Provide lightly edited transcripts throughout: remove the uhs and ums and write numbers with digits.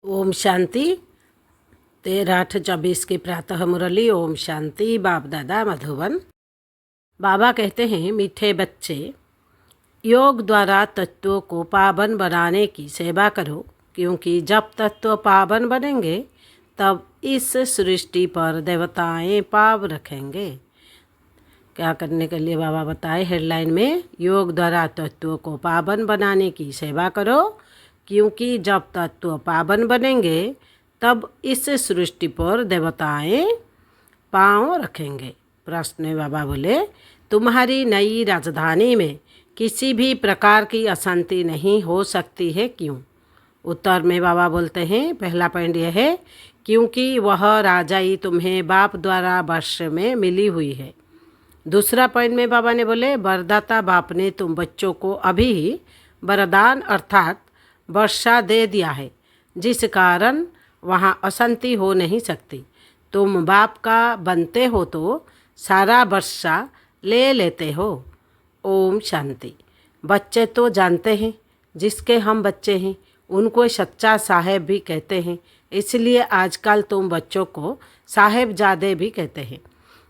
ओम शांति 13/8/24 की प्रातः मुरली। ओम शांति। बाप दादा मधुबन। बाबा कहते हैं, मीठे बच्चे, योग द्वारा तत्वों को पावन बनाने की सेवा करो, क्योंकि जब तत्व पावन बनेंगे तब इस सृष्टि पर देवताएं पाव रखेंगे। क्या करने के लिए बाबा बताए हेडलाइन में, योग द्वारा तत्वों को पावन बनाने की सेवा करो, क्योंकि जब तत्व पावन बनेंगे तब इस सृष्टि पर देवताएं पांव रखेंगे। प्रश्न में बाबा बोले, तुम्हारी नई राजधानी में किसी भी प्रकार की अशांति नहीं हो सकती है, क्यों? उत्तर में बाबा बोलते हैं, पहला पॉइंट यह है, क्योंकि वह राजाई तुम्हें बाप द्वारा वर्ष में मिली हुई है। दूसरा पॉइंट में बाबा ने बोले, वरदाता बाप ने तुम बच्चों को अभी ही वरदान अर्थात वर्षा दे दिया है, जिस कारण वहाँ अशांति हो नहीं सकती। तुम बाप का बनते हो तो सारा वर्षा ले लेते हो। ओम शांति। बच्चे तो जानते हैं, जिसके हम बच्चे हैं उनको सच्चा साहेब भी कहते हैं, इसलिए आजकल तुम बच्चों को साहेबजादे भी कहते हैं।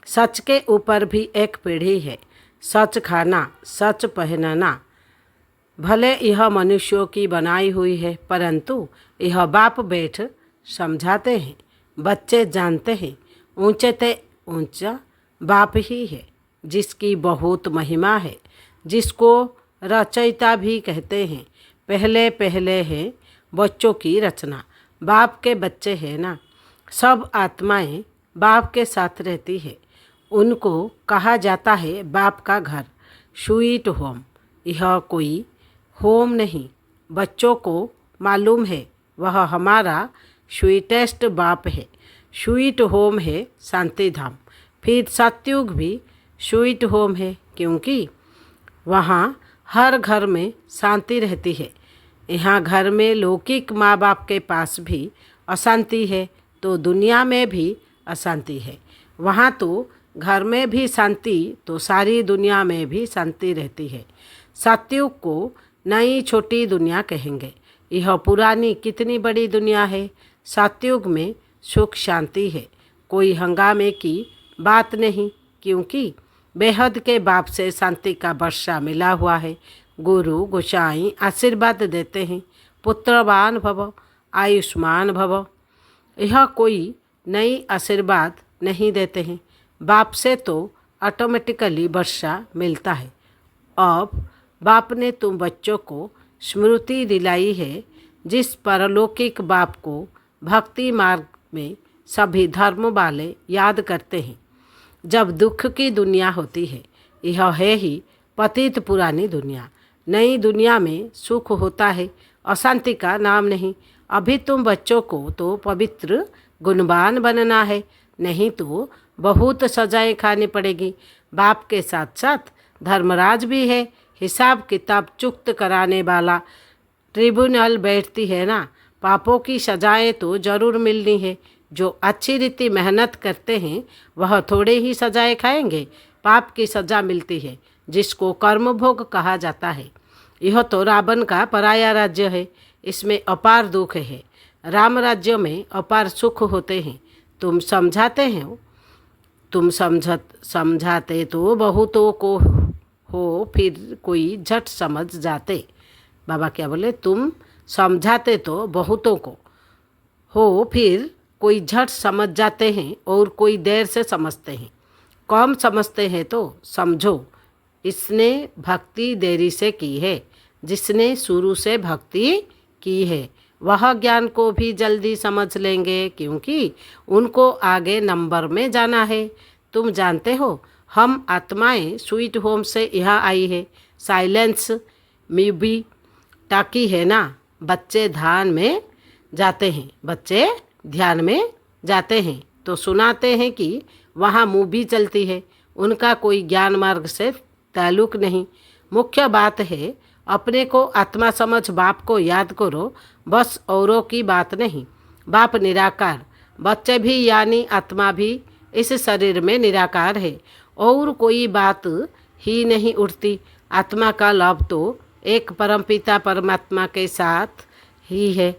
सच के ऊपर भी एक पीढ़ी है, सच खाना, सच पहनना। भले यह मनुष्यों की बनाई हुई है, परंतु यह बाप बैठ समझाते हैं। बच्चे जानते हैं, ऊंचे ते ऊंचा बाप ही है, जिसकी बहुत महिमा है, जिसको रचयिता भी कहते हैं। पहले पहले है बच्चों की रचना, बाप के बच्चे हैं ना। सब आत्माएं बाप के साथ रहती है, उनको कहा जाता है बाप का घर, स्वीट होम। यह कोई होम नहीं, बच्चों को मालूम है वह हमारा स्वीटेस्ट बाप है। स्वीट होम है शांति धाम। फिर सत्युग भी स्वीट होम है, क्योंकि वहाँ हर घर में शांति रहती है। यहाँ घर में लौकिक माँ बाप के पास भी अशांति है तो दुनिया में भी अशांति है। वहाँ तो घर में भी शांति तो सारी दुनिया में भी शांति रहती है। सत्युग को नई छोटी दुनिया कहेंगे। यह पुरानी कितनी बड़ी दुनिया है। सत्युग में सुख शांति है, कोई हंगामे की बात नहीं, क्योंकि बेहद के बाप से शांति का वर्षा मिला हुआ है। गुरु गोसाई आशीर्वाद देते हैं, पुत्रवान भव, आयुष्मान भव। यह कोई नई आशीर्वाद नहीं देते हैं। बाप से तो ऑटोमेटिकली वर्षा मिलता है। अब बाप ने तुम बच्चों को स्मृति दिलाई है, जिस परलौकिक बाप को भक्ति मार्ग में सभी धर्म वाले याद करते हैं। जब दुख की दुनिया होती है, यह है ही पतित पुरानी दुनिया। नई दुनिया में सुख होता है, अशांति का नाम नहीं। अभी तुम बच्चों को तो पवित्र गुणवान बनना है, नहीं तो बहुत सजाएं खानी पड़ेगी। बाप के साथ साथ धर्मराज भी है, हिसाब किताब चुक्त कराने वाला ट्रिब्यूनल बैठती है ना। पापों की सजाएं तो जरूर मिलनी है। जो अच्छी रीति मेहनत करते हैं वह थोड़े ही सजाएं खाएंगे। पाप की सजा मिलती है, जिसको कर्म भोग कहा जाता है। यह तो रावण का पराया राज्य है, इसमें अपार दुख है। राम राज्य में अपार सुख होते हैं। तुम समझाते हो, तुम समझाते तो बहुतों को हो, फिर कोई झट समझ जाते। बाबा क्या बोले? तुम समझाते तो बहुतों को हो, फिर कोई झट समझ जाते हैं और कोई देर से समझते हैं। कम समझते हैं तो समझो, इसने भक्ति देरी से की है। जिसने शुरू से भक्ति की है वह ज्ञान को भी जल्दी समझ लेंगे, क्योंकि उनको आगे नंबर में जाना है। तुम जानते हो, हम आत्माएं स्वीट होम से यहाँ आई है। साइलेंस मूवी टाकी है ना। बच्चे ध्यान में जाते हैं तो सुनाते हैं कि वहाँ मूवी चलती है। उनका कोई ज्ञान मार्ग से ताल्लुक नहीं। मुख्य बात है, अपने को आत्मा समझ बाप को याद करो, बस औरों की बात नहीं। बाप निराकार, बच्चे भी यानी आत्मा भी इस शरीर में निराकार है, और कोई बात ही नहीं उठती। आत्मा का लाभ तो एक परमपिता परमात्मा के साथ ही है।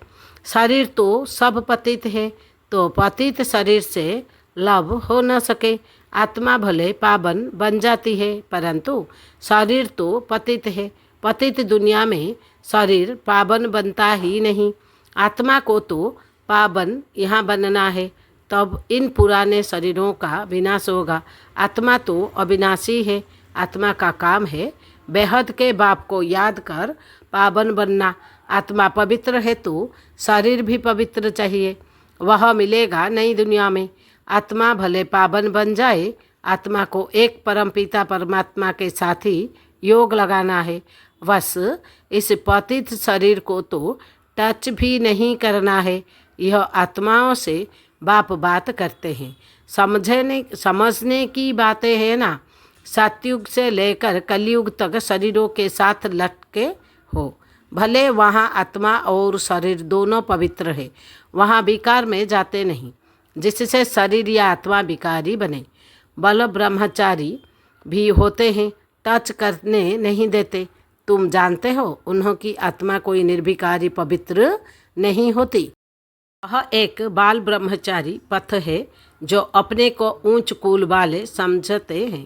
शरीर तो सब पतित है, तो पतित शरीर से लाभ हो न सके। आत्मा भले पावन बन जाती है, परंतु शरीर तो पतित है। पतित दुनिया में शरीर पावन बनता ही नहीं। आत्मा को तो पावन यहाँ बनना है, तब इन पुराने शरीरों का विनाश होगा। आत्मा तो अविनाशी है। आत्मा का काम है बेहद के बाप को याद कर पावन बनना। आत्मा पवित्र है तो शरीर भी पवित्र चाहिए, वह मिलेगा नई दुनिया में। आत्मा भले पावन बन जाए, आत्मा को एक परमपिता परमात्मा के साथ ही योग लगाना है। बस इस पतित शरीर को तो टच भी नहीं करना है। यह आत्माओं से बाप बात करते हैं। समझने की बातें हैं ना। सतयुग से लेकर कलयुग तक शरीरों के साथ लटके हो। भले वहाँ आत्मा और शरीर दोनों पवित्र है, वहाँ विकार में जाते नहीं, जिससे शरीर या आत्मा विकारी बने। बल ब्रह्मचारी भी होते हैं, टच करने नहीं देते। तुम जानते हो, उन्हों की आत्मा कोई निर्विकारी पवित्र नहीं होती। यह एक बाल ब्रह्मचारी पथ है, जो अपने को ऊंच कुल वाले समझते हैं,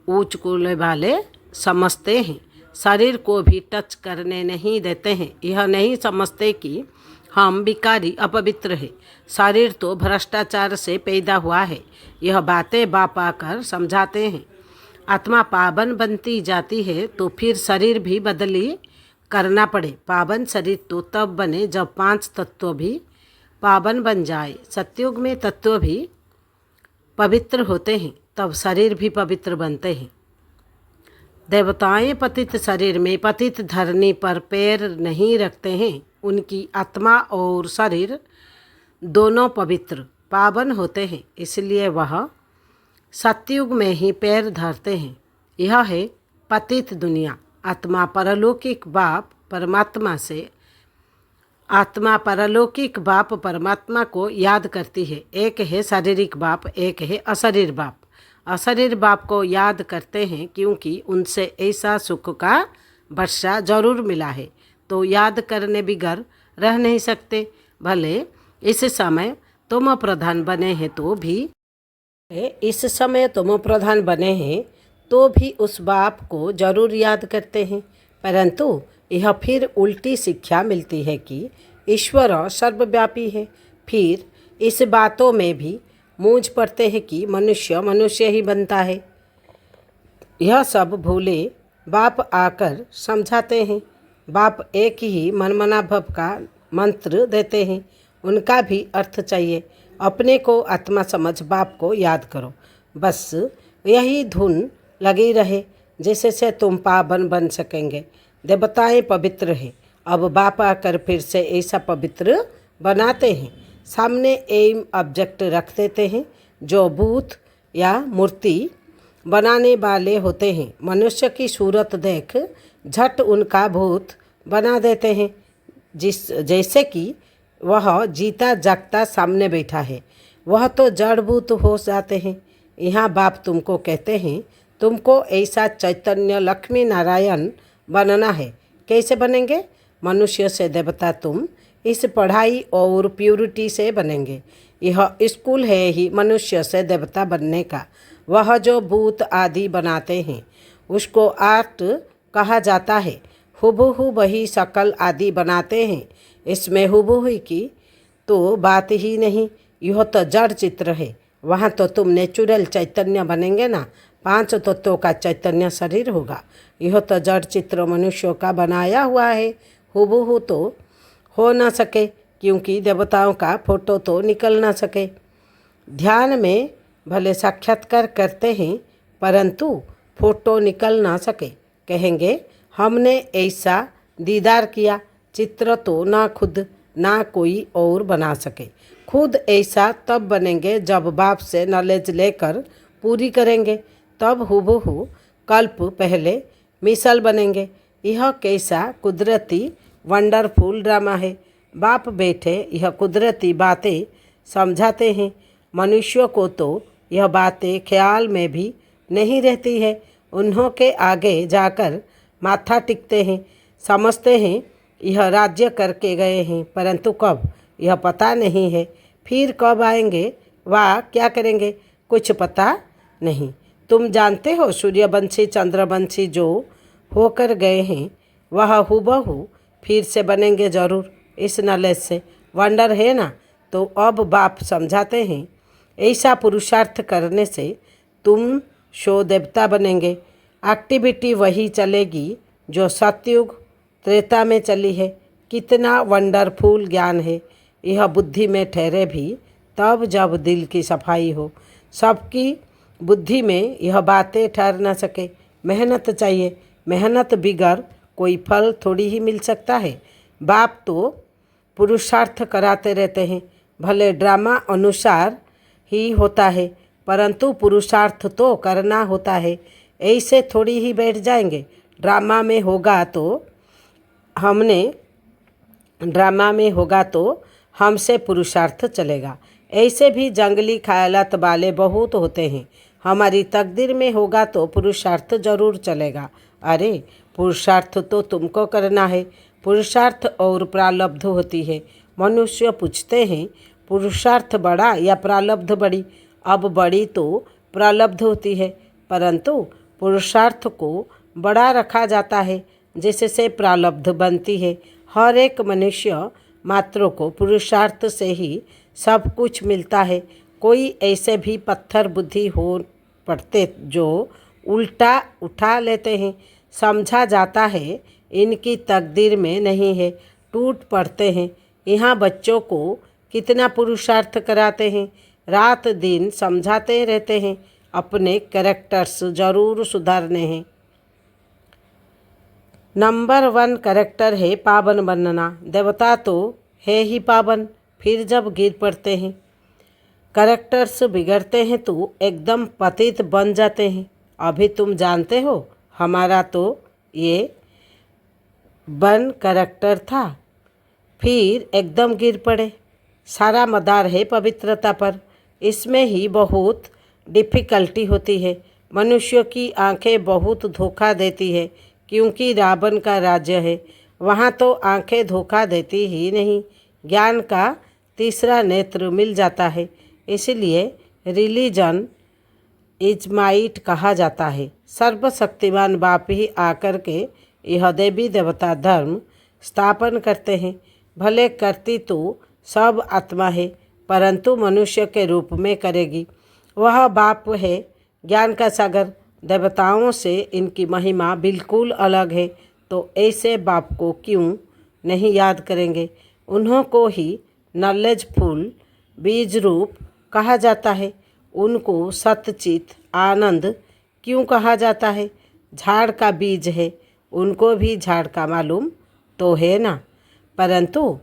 ऊंच कुल वाले समझते हैं। शरीर को भी टच करने नहीं देते हैं। यह नहीं समझते कि हम विकारी अपवित्र है। शरीर तो भ्रष्टाचार से पैदा हुआ है। यह बातें बाप आकर समझाते हैं। आत्मा पावन बनती जाती है तो फिर शरीर भी बदली करना पड़े। पावन शरीर तो तब बने जब 5 तत्व भी पावन बन जाए। सतयुग में तत्व भी पवित्र होते हैं, तब शरीर भी पवित्र बनते हैं। देवताएं पतित शरीर में पतित धरनी पर पैर नहीं रखते हैं। उनकी आत्मा और शरीर दोनों पवित्र पावन होते हैं, इसलिए वह सतयुग में ही पैर धरते हैं। यह है पतित दुनिया। आत्मा परलौकिक बाप परमात्मा को याद करती है। एक है शारीरिक बाप, एक है अशरीर बाप। अशरीर बाप को याद करते हैं क्योंकि उनसे ऐसा सुख का वर्षा जरूर मिला है, तो याद करने बिगर रह नहीं सकते। भले इस समय तुम प्रधान बने हैं तो भी उस बाप को जरूर याद करते हैं, परंतु यह फिर उल्टी शिक्षा मिलती है कि ईश्वर सर्वव्यापी है। फिर इस बातों में भी मूंझ पड़ते हैं कि मनुष्य मनुष्य ही बनता है। यह सब भूले बाप आकर समझाते हैं। बाप एक ही मनमनाभव का मंत्र देते हैं, उनका भी अर्थ चाहिए। अपने को आत्मा समझ बाप को याद करो, बस यही धुन लगी रहे, जिससे से तुम पावन बन सकेंगे। देवताएं पवित्र हैं, अब बाप आकर फिर से ऐसा पवित्र बनाते हैं। सामने एम ऑब्जेक्ट रख देते हैं जो भूत या मूर्ति बनाने वाले होते हैं। मनुष्य की सूरत देख झट उनका भूत बना देते हैं, जैसे कि वह जीता जागता सामने बैठा है। वह तो जड़भूत हो जाते हैं। यहाँ बाप तुमको कहते हैं, तुमको ऐसा चैतन्य लक्ष्मी नारायण बनना है। कैसे बनेंगे? मनुष्य से देवता तुम इस पढ़ाई और प्यूरिटी से बनेंगे। यह स्कूल है ही मनुष्य से देवता बनने का। वह जो भूत आदि बनाते हैं उसको आर्ट कहा जाता है। हुबहू वही शकल आदि बनाते हैं, इसमें हुबहू की तो बात ही नहीं। यह तो जड़ चित्र है, वहाँ तो तुम नेचुरल चैतन्य बनेंगे ना। 5 तत्वों का चैतन्य शरीर होगा। यह तो जड़ चित्र मनुष्यों का बनाया हुआ है, हुबहू तो हो ना सके, क्योंकि देवताओं का फोटो तो निकल ना सके। ध्यान में भले साक्षात्कार करते हैं, परंतु फोटो निकल ना सके। कहेंगे हमने ऐसा दीदार किया। चित्र तो ना खुद ना कोई और बना सके। खुद ऐसा तब बनेंगे जब बाप से नॉलेज लेकर पूरी करेंगे, तब हुबहू कल्प पहले मिसल बनेंगे। यह कैसा कुदरती वंडरफुल ड्रामा है। बाप बैठे यह कुदरती बातें समझाते हैं। मनुष्यों को तो यह बातें ख्याल में भी नहीं रहती है। उन्हों के आगे जाकर माथा टिकते हैं, समझते हैं यह राज्य करके गए हैं, परंतु कब यह पता नहीं है। फिर कब आएंगे वा क्या करेंगे कुछ पता नहीं। तुम जानते हो सूर्यवंशी चंद्रवंशी जो होकर गए हैं वह हुबहू फिर से बनेंगे जरूर। इस नॉलेज से वंडर है ना। तो अब बाप समझाते हैं, ऐसा पुरुषार्थ करने से तुम शो देवता बनेंगे। एक्टिविटी वही चलेगी जो सतयुग त्रेता में चली है। कितना वंडरफुल ज्ञान है। यह बुद्धि में ठहरे भी तब जब दिल की सफाई हो। सबकी बुद्धि में यह बातें ठहर न सके। मेहनत चाहिए, मेहनत बिगर कोई फल थोड़ी ही मिल सकता है। बाप तो पुरुषार्थ कराते रहते हैं, भले ड्रामा अनुसार ही होता है, परंतु पुरुषार्थ तो करना होता है। ऐसे थोड़ी ही बैठ जाएंगे। ड्रामा में होगा तो हमसे पुरुषार्थ चलेगा। ऐसे भी जंगली ख्यालात वाले बहुत होते हैं। हमारी तकदीर में होगा तो पुरुषार्थ जरूर चलेगा। अरे पुरुषार्थ तो तुमको करना है। पुरुषार्थ और प्रारब्ध होती है। मनुष्य पूछते हैं पुरुषार्थ बड़ा या प्रारब्ध बड़ी? अब बड़ी तो प्रारब्ध होती है, परंतु पुरुषार्थ को बड़ा रखा जाता है, जिससे प्रारब्ध बनती है। हर एक मनुष्य मात्र को पुरुषार्थ से ही सब कुछ मिलता है। कोई ऐसे भी पत्थर बुद्धि हो पड़ते जो उल्टा उठा लेते हैं। समझा जाता है इनकी तकदीर में नहीं है, टूट पड़ते हैं। यहाँ बच्चों को कितना पुरुषार्थ कराते हैं, रात दिन समझाते रहते हैं। अपने कैरेक्टर्स जरूर सुधारने हैं। नंबर 1 कैरेक्टर है पावन बनना। देवता तो है ही पावन, फिर जब गिर पड़ते हैं, कैरेक्टर्स बिगड़ते हैं तो एकदम पतित बन जाते हैं। अभी तुम जानते हो हमारा तो ये बन कैरेक्टर था, फिर एकदम गिर पड़े। सारा मदार है पवित्रता पर। इसमें ही बहुत डिफ़िकल्टी होती है। मनुष्यों की आंखें बहुत धोखा देती है, क्योंकि रावण का राज्य है, वहाँ तो आंखें धोखा देती ही नहीं। ज्ञान का तीसरा नेत्र मिल जाता है। इसलिए रिलीजन इज माइट कहा जाता है। सर्वशक्तिमान बाप ही आकर के यह देवी देवता धर्म स्थापन करते हैं। भले करती तो सब आत्मा है, परंतु मनुष्य के रूप में करेगी। वह बाप है ज्ञान का सागर। देवताओं से इनकी महिमा बिल्कुल अलग है, तो ऐसे बाप को क्यों नहीं याद करेंगे। उन्हों को ही नॉलेजफुल बीज रूप कहा जाता है। उनको सतचित आनंद क्यों कहा जाता है। झाड़ का बीज है, उनको भी झाड़ का मालूम तो है ना, परंतु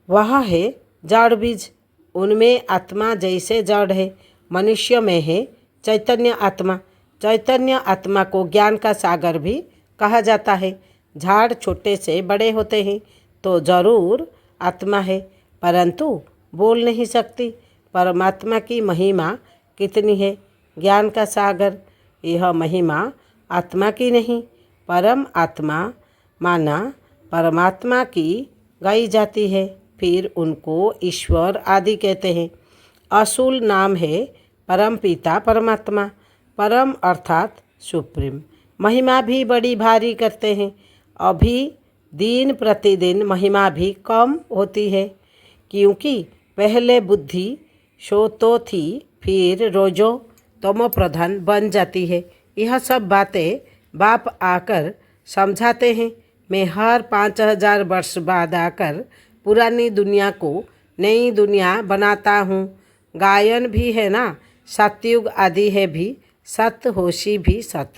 वह है जड़ बीज। उनमें आत्मा जैसे जड़ है, मनुष्य में है चैतन्य आत्मा। चैतन्य आत्मा को ज्ञान का सागर भी कहा जाता है। झाड़ छोटे से बड़े होते हैं तो जरूर आत्मा है, परंतु बोल नहीं सकती। परमात्मा की महिमा कितनी है। ज्ञान का सागर, यह महिमा आत्मा की नहीं, परम आत्मा माना परमात्मा की गाई जाती है। फिर उनको ईश्वर आदि कहते हैं। असूल नाम है परम पिता परमात्मा। परम अर्थात सुप्रीम। महिमा भी बड़ी भारी करते हैं। अभी दिन प्रतिदिन महिमा भी कम होती है, क्योंकि पहले बुद्धि शो तो थी, फिर रोजो तमो प्रधान बन जाती है। यह सब बातें बाप आकर समझाते हैं। मैं हर 5000 वर्ष बाद आकर पुरानी दुनिया को नई दुनिया बनाता हूँ। गायन भी है ना, सतयुग आदि है भी सत, होशी भी सत।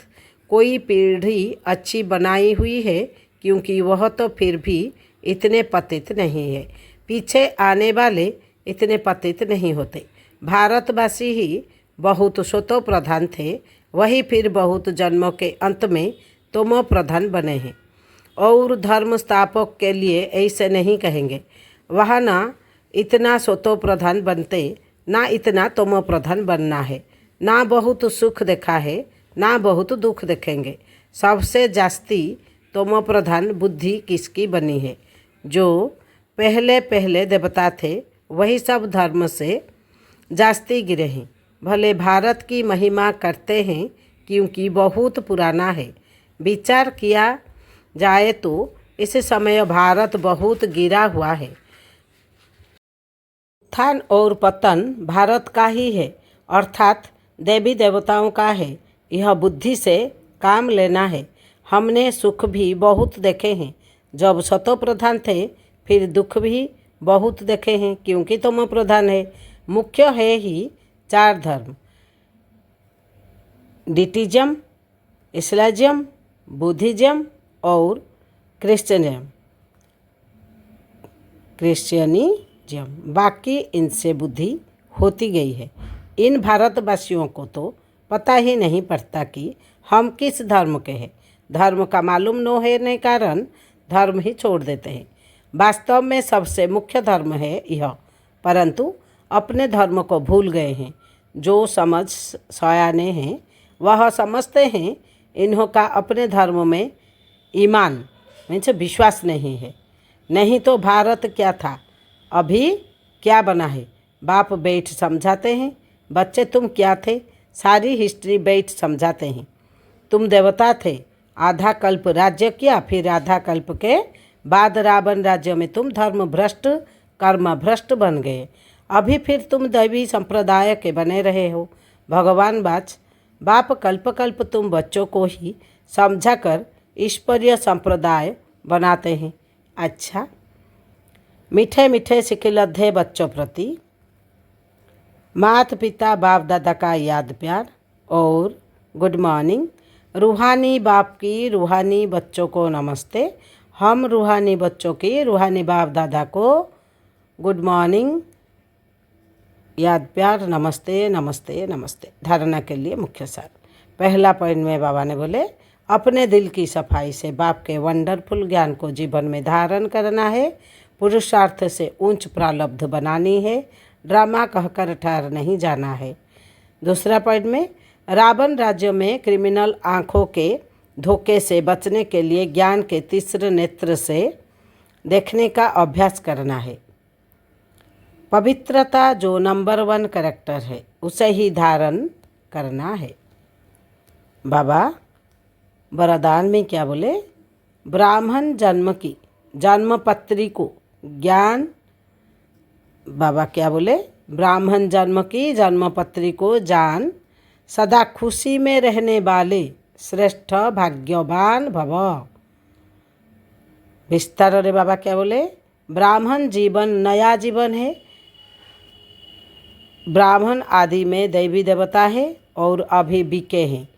कोई पीढ़ी अच्छी बनाई हुई है, क्योंकि वह तो फिर भी इतने पतित नहीं है। पीछे आने वाले इतने पतित नहीं होते। भारतवासी ही बहुत सतो प्रधान थे, वही फिर बहुत जन्मों के अंत में तमो प्रधान बने हैं। और धर्म स्थापक के लिए ऐसे नहीं कहेंगे। वह ना इतना सतो प्रधान बनते, ना इतना तमो प्रधान बनना है। ना बहुत सुख देखा है, ना बहुत दुख देखेंगे। सबसे जास्ती तमो प्रधान बुद्धि किसकी बनी है। जो पहले पहले देवता थे, वही सब धर्म से जास्ती गिरे हैं। भले भारत की महिमा करते हैं, क्योंकि बहुत पुराना है। विचार किया जाए तो इस समय भारत बहुत गिरा हुआ है। उत्थान और पतन भारत का ही है, अर्थात देवी देवताओं का है। यह बुद्धि से काम लेना है। हमने सुख भी बहुत देखे हैं जब सतो प्रधान थे, फिर दुख भी बहुत देखे हैं क्योंकि तमो प्रधान है। मुख्य है ही 4 धर्म, डिटिज्म, इस्लामिज्म, बुद्धिज्म और क्रिश्चियनिज्म। बाकी इनसे बुद्धि होती गई है। इन भारतवासियों को तो पता ही नहीं पड़ता कि हम किस धर्म के हैं। धर्म का मालूम न होने कारण धर्म ही छोड़ देते हैं। वास्तव में सबसे मुख्य धर्म है यह, परंतु अपने धर्म को भूल गए हैं। जो समझ सयाने हैं वह समझते हैं इन्हों का अपने धर्म में ईमान मीन्स विश्वास नहीं है। नहीं तो भारत क्या था, अभी क्या बना है। बाप बैठ समझाते हैं, बच्चे तुम क्या थे, सारी हिस्ट्री बैठ समझाते हैं। तुम देवता थे, आधा कल्प राज्य किया, फिर आधा कल्प के बाद रावण राज्य में तुम धर्म भ्रष्ट कर्म भ्रष्ट बन गए। अभी फिर तुम दैवी संप्रदाय के बने रहे हो। भगवान बाप कल्प कल्प तुम बच्चों को ही समझाकर ईश्वरीय संप्रदाय बनाते हैं। अच्छा, मीठे मीठे सिखिलद्धे बच्चों प्रति माता पिता बाप दादा का याद प्यार और गुड मॉर्निंग। रूहानी बाप की रूहानी बच्चों को नमस्ते। हम रूहानी बच्चों की रूहानी बाप दादा को गुड मॉर्निंग, याद प्यार, नमस्ते नमस्ते नमस्ते। धारणा के लिए मुख्य सार। पहला पॉइंट में बाबा ने बोले अपने दिल की सफाई से बाप के वंडरफुल ज्ञान को जीवन में धारण करना है। पुरुषार्थ से उच्च प्रारब्ध बनानी है। ड्रामा कहकर ठहर नहीं जाना है। दूसरा पॉइंट में रावण राज्य में क्रिमिनल आँखों के धोखे से बचने के लिए ज्ञान के तीसरे नेत्र से देखने का अभ्यास करना है। पवित्रता जो नंबर 1 कैरेक्टर है उसे ही धारण करना है। बाबा वरदान में क्या बोले, ब्राह्मण जन्म की जन्मपत्री को ज्ञान बाबा क्या बोले, ब्राह्मण जन्म की जन्मपत्री को जान, सदा खुशी में रहने वाले श्रेष्ठ भाग्यवान भव। विस्तार रे बाबा क्या बोले, ब्राह्मण जीवन नया जीवन है। ब्राह्मण आदि में देवी देवता है और अभी बीके हैं।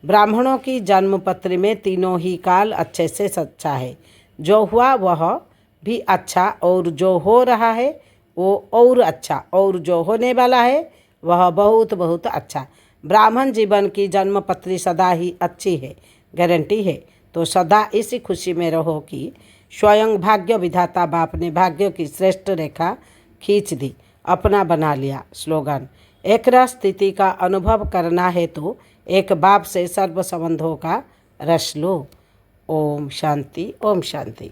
ब्राह्मणों की जन्मपत्री में तीनों ही काल अच्छे से सच्चा है। जो हुआ वह भी अच्छा, और जो हो रहा है वो और अच्छा, और जो होने वाला है वह बहुत बहुत अच्छा। ब्राह्मण जीवन की जन्मपत्री सदा ही अच्छी है, गारंटी है। तो सदा इसी खुशी में रहो कि स्वयं भाग्य विधाता बाप ने भाग्य की श्रेष्ठ रेखा खींच दी, अपना बना लिया। स्लोगन, एक रस स्थिति का अनुभव करना है तो एक बाप से सर्व संबंधों का रस लो। ओम शांति, ओम शांति।